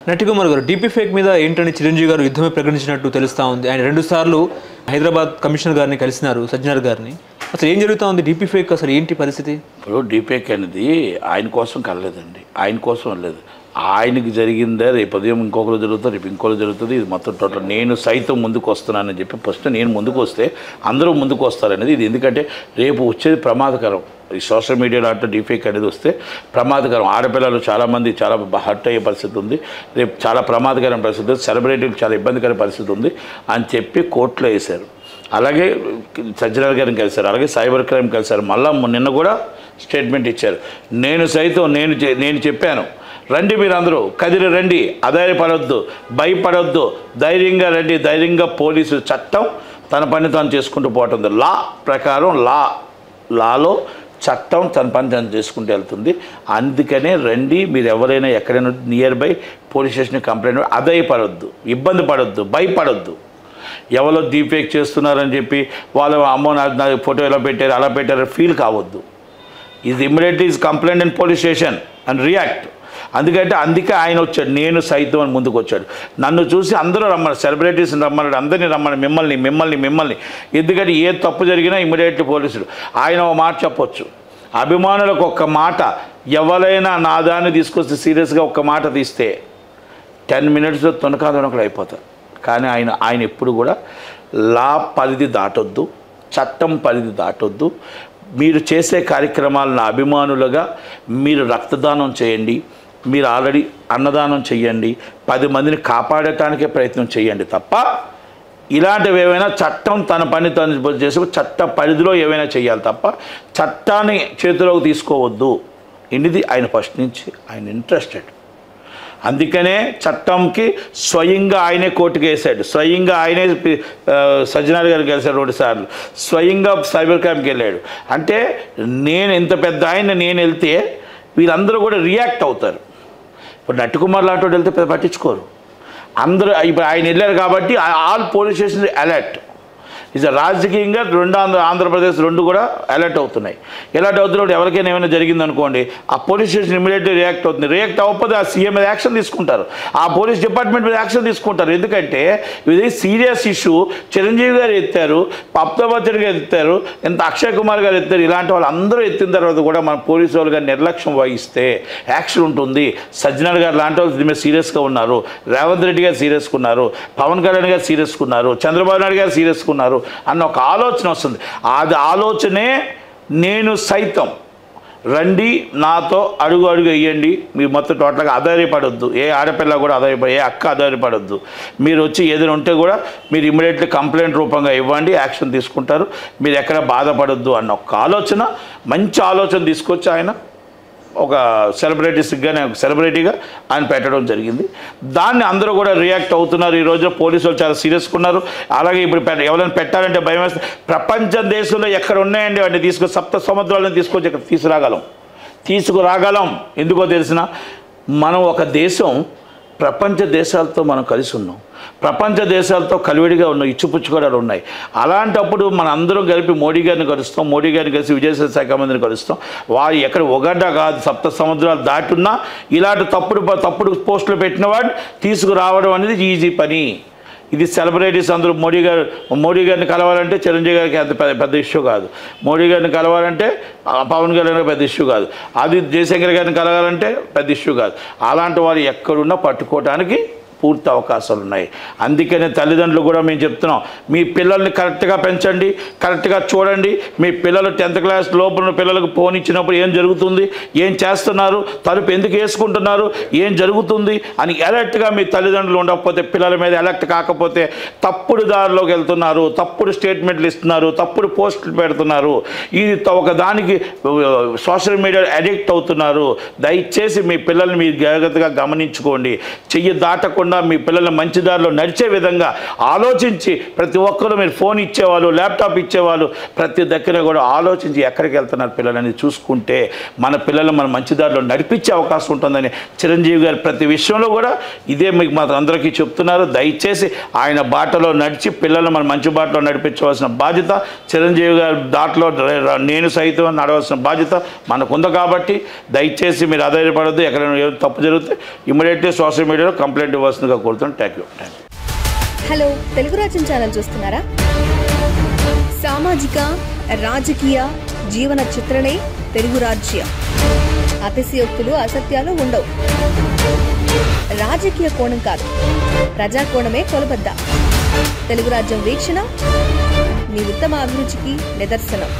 నటికుమార్ గారు DP fake మీద ఏంటని చిరంజీవి గారు యుద్ధమే ప్రకటించినట్టు తెలుస్తా ఉంది. ఆయన 2 సార్లు హైదరాబాద్ కమిషనర్ గారిని కలిసినారు, సజ్జనర్ గారిని. అసలు ఏం జరుగుతూ ఉంది? డీపీ ఫేక్ అసలు ఏంటి పరిస్థితి? ఇప్పుడు డీపీఫేక్ అనేది ఆయన కోసం కలలేదండి, ఆయన కోసం లేదు. ఆయనకి జరిగిందే రేపు ఉదయం ఇంకొకరు జరుగుతుంది, రేపు ఇంకొకరు జరుగుతుంది. ఇది మొత్తం టోటల్ నేను సైతం ముందుకు వస్తున్నానని చెప్పి ఫస్ట్ నేను ముందుకు వస్తే అందరూ ముందుకు వస్తారనేది ఇది. ఎందుకంటే రేపు వచ్చేది ప్రమాదకరం. ఈ సోషల్ మీడియాలో అంటే డీఫేక్ అనేది వస్తే ప్రమాదకరం. ఆడపిల్లలు చాలామంది చాలా హర్ట్ అయ్యే పరిస్థితి ఉంది. రేపు చాలా ప్రమాదకరమైన పరిస్థితి ఉంది. సెలబ్రిటీలకు చాలా ఇబ్బందికర పరిస్థితి ఉంది అని చెప్పి కోర్టులో వేశారు. అలాగే సజ్జనర్ గారిని కలిశారు, అలాగే సైబర్ క్రైమ్ కలిశారు. మళ్ళీ నిన్న కూడా స్టేట్మెంట్ ఇచ్చారు. నేను సైతం నేను చెప్పాను, రండి మీరందరూ కదిలి రండి, అధైర్యపడొద్దు, భయపడొద్దు, ధైర్యంగా రండి, ధైర్యంగా పోలీసు చట్టం తన పని తాను చేసుకుంటూ పోతుంది. లా ప్రకారం లాలో చట్టం తన పని తను చేసుకుంటూ వెళ్తుంది. అందుకనే రండి, మీరు ఎవరైనా ఎక్కడైనా nearby police station complaint, అధైర్యపడొద్దు, ఇబ్బంది పడొద్దు, భయపడొద్దు. ఎవరో డీఫేక్ చేస్తున్నారని చెప్పి వాళ్ళు అమ్మో నా ఫోటో ఎలా పెట్టారు అలా పెట్టారు ఫీల్ కావద్దు. Is immediately is complaint in police station and react. అందుకే ఆయన వచ్చాడు, నేను సైతం అని ముందుకు వచ్చాడు. నన్ను చూసి అందరూ రమ్మని, సెలబ్రిటీస్ని రమ్మన్నాడు, అందరినీ రమ్మని, మిమ్మల్ని. ఎందుకంటే ఏ తప్పు జరిగినా ఇమ్మీడియట్లీ పోలీసులు. ఆయన ఒక మాట చెప్పొచ్చు, అభిమానులకు ఒక్క మాట, ఎవరైనా నా దాన్ని తీసుకొస్తే సీరియస్గా ఒక్క మాట తీస్తే 10 మినిట్స్లో తొనకలు అయిపోతారు. కానీ ఆయన ఎప్పుడు కూడా లా పరిధి దాటొద్దు, చట్టం పరిధి దాటొద్దు. మీరు చేసే కార్యక్రమాలను అభిమానులుగా మీరు రక్తదానం చేయండి, మీరు ఆల్రెడీ అన్నదానం చేయండి, 10 మందిని కాపాడటానికే ప్రయత్నం చేయండి తప్ప ఇలాంటివి ఏవైనా చట్టం తన పని తను చేసి చట్ట పరిధిలో ఏవైనా చేయాలి తప్ప చట్టాన్ని చేతిలోకి తీసుకోవద్దు. ఇది ఆయన ఫస్ట్ నుంచి ఆయన ఇంట్రెస్టెడ్. అందుకనే చట్టంకి స్వయంగా ఆయనే కోర్టుకు వేశాడు, స్వయంగా ఆయనే సజ్జనర్ గారికి కలిశాడు 2 సార్లు, స్వయంగా సైబర్ క్రైమ్కి వెళ్ళాడు. అంటే నేను ఎంత పెద్ద ఆయన నేను వెళ్తే వీళ్ళందరూ కూడా రియాక్ట్ అవుతారు. ఇప్పుడు నటికుమార్ లాంటి వాడు వెళ్తే పెద్ద పట్టించుకోరు. అందరూ ఇప్పుడు ఆయన వెళ్ళారు కాబట్టి ఆల్ పోలీస్ స్టేషన్ అలర్ట్. ఇది రాజకీయంగా ఆంధ్రప్రదేశ్ 2 కూడా అలర్ట్ అవుతున్నాయి. అలర్ట్ అవుతున్నప్పుడు ఎవరికైనా ఏమైనా జరిగిందనుకోండి, ఆ పోలీస్ స్టేషన్ ఇమీడియట్లీ రియాక్ట్ అవుతుంది. రియాక్ట్ అవ్వకపోతే ఆ సీఎం మీద యాక్షన్ తీసుకుంటారు, ఆ పోలీస్ డిపార్ట్మెంట్ మీద యాక్షన్ తీసుకుంటారు. ఎందుకంటే ఇది సీరియస్ ఇష్యూ. చిరంజీవి గారు ఎత్తారు, అమితాబ్ బచ్చన్ గారు ఎత్తారు, ఎంత అక్షయ్ కుమార్ గారు ఎత్తారు. ఇలాంటి వాళ్ళు అందరూ ఎత్తిన తర్వాత కూడా మన పోలీసు వాళ్ళు గారు నిర్లక్ష్యం వహిస్తే యాక్షన్ ఉంటుంది. సజ్జనర్ గారు లాంటి వాళ్ళు దీని మీద సీరియస్గా ఉన్నారు, రేవంత్ రెడ్డి గారు సీరియస్గా ఉన్నారు, పవన్ కళ్యాణ్ గారు సీరియస్గా ఉన్నారు, చంద్రబాబు నాయుడు గారు సీరియస్గా ఉన్నారు అన్న ఒక ఆలోచన వస్తుంది. అది ఆలోచనే నేను సైతం రండి, నాతో అడుగు వేయండి, మీరు మొత్తం టోటల్గా అధైర్యపడొద్దు. ఏ ఆడపిల్ల కూడా ఏ అక్క అధైర్యపడొద్దు. మీరు వచ్చి ఏదైనా ఉంటే కూడా మీరు ఇమ్మీడియట్లీ కంప్లైంట్ రూపంగా ఇవ్వండి, యాక్షన్ తీసుకుంటారు. మీరు ఎక్కడ బాధపడొద్దు అన్న ఒక ఆలోచన, మంచి ఆలోచన తీసుకొచ్చి ఆయన ఒక సెలబ్రిటీగా ఆయన పెట్టడం జరిగింది. దాన్ని అందరూ కూడా రియాక్ట్ అవుతున్నారు. ఈ రోజు పోలీసు వాళ్ళు చాలా సీరియస్గా ఉన్నారు. అలాగే ఇప్పుడు ఎవరైనా పెట్టాలంటే భయం వేస్తే ప్రపంచ దేశంలో ఎక్కడ ఉన్నాయండి వాటిని తీసుకొని 7 సముద్రాలను తీసుకొచ్చి ఇక్కడ తీసుకురాగలం. ఎందుకో తెలిసిన, మనం ఒక దేశం ప్రపంచ దేశాలతో మనం కలిసి ఉన్నాం, ప్రపంచ దేశాలతో కలివిడిగా ఉన్నాం, ఇచ్చిపుచ్చుకోవడాలు ఉన్నాయి. అలాంటప్పుడు మన అందరం కలిపి మోడీ గారిని కలుస్తాం, మోడీ గారిని కలిసి విదేశాంగ శాఖ మంత్రిని కలుస్తాం. వారు ఎక్కడ ఒకట కాదు 7 సముద్రాలు దాటున్నా ఇలాంటి తప్పుడు పోస్టులు పెట్టిన వాడిని తీసుకురావడం అనేది ఈజీ పని. ఇది సెలబ్రిటీస్ అందరూ మోడీ గారిని కలవాలంటే చిరంజీవి గారికి అంత పెద్ద ఇష్యూ కాదు, మోడీ గారిని కలవాలంటే పవన్ కళ్యాణ్ పెద్ద ఇష్యూ కాదు, అది జయశంకర్ గారిని కలవాలంటే పెద్ద ఇష్యూ కాదు. అలాంటి వారు ఎక్కడున్నా పట్టుకోవడానికి పూర్తి అవకాశాలు ఉన్నాయి. అందుకనే తల్లిదండ్రులు కూడా మేము చెప్తున్నాం, మీ పిల్లల్ని కరెక్ట్గా పెంచండి, కరెక్ట్గా చూడండి. మీ పిల్లలు 10th క్లాస్ లోపల ఉన్న పిల్లలకు ఫోన్ ఇచ్చినప్పుడు ఏం జరుగుతుంది, ఏం చేస్తున్నారు, తలుపు ఎందుకు వేసుకుంటున్నారు, ఏం జరుగుతుంది అని అలర్ట్గా మీ తల్లిదండ్రులు ఉండకపోతే, పిల్లల మీద అలర్ట్ కాకపోతే తప్పుడు దారిలోకి వెళ్తున్నారు, తప్పుడు స్టేట్మెంట్లు ఇస్తున్నారు, తప్పుడు పోస్టులు పెడుతున్నారు. ఇది ఒక దానికి సోషల్ మీడియా అడిక్ట్ అవుతున్నారు. దయచేసి మీ పిల్లల్ని మీరు జాగ్రత్తగా గమనించుకోండి. చెయ్యి దాటకుండా కాకుండా మీ పిల్లల మంచి దారిలో నడిచే విధంగా ఆలోచించి ప్రతి ఒక్కరూ మీరు ఫోన్ ఇచ్చేవాళ్ళు, ల్యాప్టాప్ ఇచ్చేవాళ్ళు, ప్రతి దగ్గర కూడా ఆలోచించి ఎక్కడికి వెళ్తున్నారు పిల్లలని చూసుకుంటే మన పిల్లలు మన మంచి దారిలో నడిపించే అవకాశం ఉంటుందని చిరంజీవి గారు ప్రతి విషయంలో కూడా ఇదే మీకు మా అందరికీ చెప్తున్నారు. దయచేసి ఆయన బాటలో నడిచి పిల్లలు మన మంచి బాటలో నడిపించవలసిన బాధ్యత, చిరంజీవి గారి దాంట్లో నేను సైతం నడవలసిన బాధ్యత మనకుంది. కాబట్టి దయచేసి మీరు ఆధారపడద్దు. ఎక్కడైనా తప్పు జరిగితే ఇమీడియట్లీ సోషల్ మీడియాలో కంప్లైంట్ ఇవ్వాల్సిందిగా కోరుతున్నాను. Thank you. హలో, తెలుగు రాజ్యం ఛానల్ చూస్తున్నారా? సామాజిక రాజకీయ జీవన చిత్రణే తెలుగు రాజ్యం. అతిశయోక్తులు అసత్యాలు ఉండవు. రాజకీయ కోణం కాదు, ప్రజా కోణమే కొలబద్ద. తెలుగు రాజ్యం వీక్షణ మీ ఉత్తమ అభిరుచికి నిదర్శనం.